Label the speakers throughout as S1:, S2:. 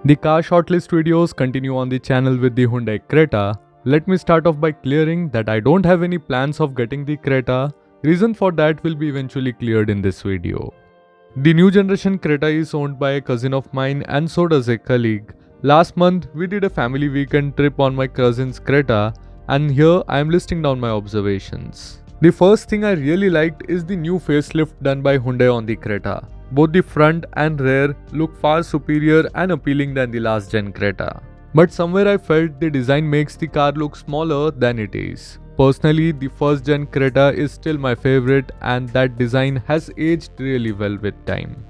S1: The car shortlist videos continue on the channel with the Hyundai Creta. Let me start off by clearing that I don't have any plans of getting the Creta. Reason for that will be eventually cleared in this video. The new generation Creta is owned by a cousin of mine and so does a colleague. Last month we did a family weekend trip on my cousin's Creta and here I am listing down my observations. The first thing I really liked is the new facelift done by Hyundai on the Creta. Both the front and rear look far superior and appealing than the last gen Creta. But somewhere I felt the design makes the car look smaller than it is. Personally, the first gen Creta is still my favorite and that design has aged really well with time.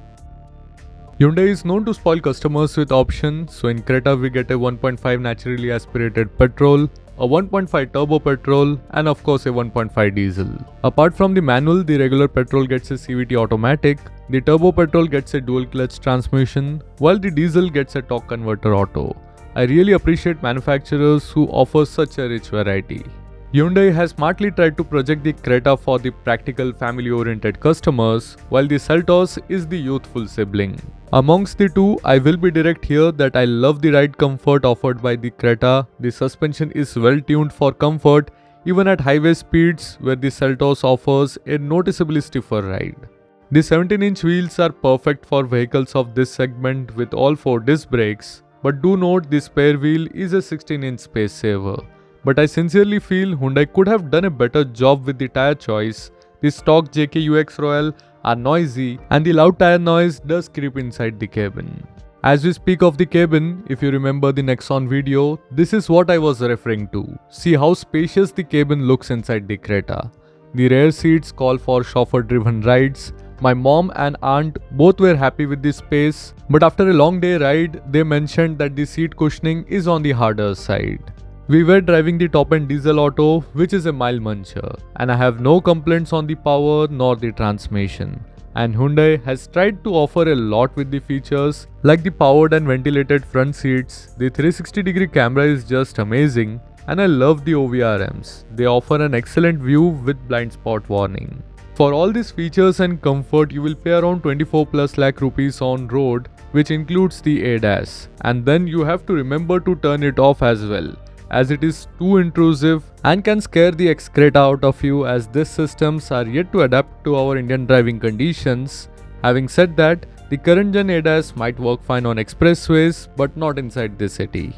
S1: Hyundai is known to spoil customers with options, so in Creta we get a 1.5 naturally aspirated petrol, a 1.5 turbo petrol and of course a 1.5 diesel. Apart from the manual, the regular petrol gets a CVT automatic, the turbo petrol gets a dual clutch transmission, while the diesel gets a torque converter auto. I really appreciate manufacturers who offer such a rich variety. Hyundai has smartly tried to project the Creta for the practical family-oriented customers, while the Seltos is the youthful sibling. Amongst the two, I will be direct here that I love the ride comfort offered by the Creta. The suspension is well tuned for comfort even at highway speeds where the Seltos offers a noticeably stiffer ride. The 17-inch wheels are perfect for vehicles of this segment with all 4 disc brakes, but do note the spare wheel is a 16-inch space saver. But I sincerely feel Hyundai could have done a better job with the tire choice. The stock JKUX Royal are noisy and the loud tire noise does creep inside the cabin. As we speak of the cabin, if you remember the Nexon video, this is what I was referring to. See how spacious the cabin looks inside the Creta. The rear seats call for chauffeur-driven rides. My mom and aunt both were happy with this space, but after a long day ride, they mentioned that the seat cushioning is on the harder side. We were driving the top-end diesel auto, which is a mile muncher, and I have no complaints on the power nor the transmission. And Hyundai has tried to offer a lot with the features like the powered and ventilated front seats. The 360-degree camera is just amazing, and I love the OVRMs. They offer an excellent view with blind spot warning. For all these features and comfort, you will pay around 24 plus lakh rupees on road, which includes the ADAS, and then you have to remember to turn it off as well, as it is too intrusive and can scare the Creta out of you, as these systems are yet to adapt to our Indian driving conditions. Having said that, the current gen ADAS might work fine on expressways but not inside the city.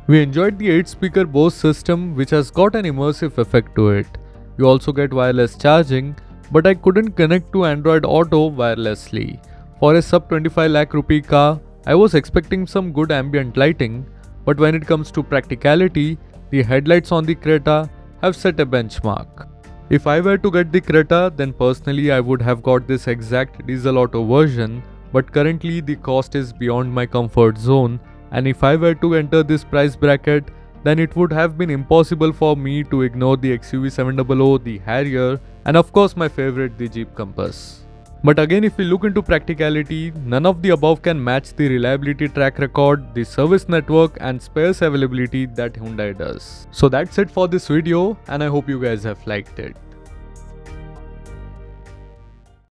S1: We enjoyed the 8-speaker Bose system, which has got an immersive effect to it. You also get wireless charging, but I couldn't connect to Android Auto wirelessly. For a sub 25 lakh rupee car, I was expecting some good ambient lighting, but when it comes to practicality, the headlights on the Creta have set a benchmark. If I were to get the Creta, then personally I would have got this exact diesel auto version, but currently the cost is beyond my comfort zone, and if I were to enter this price bracket, then it would have been impossible for me to ignore the XUV 700, the Harrier, and of course my favorite, the Jeep Compass. But again, if we look into practicality, none of the above can match the reliability track record, the service network and spares availability that Hyundai does. So that's it for this video and I hope you guys have liked it.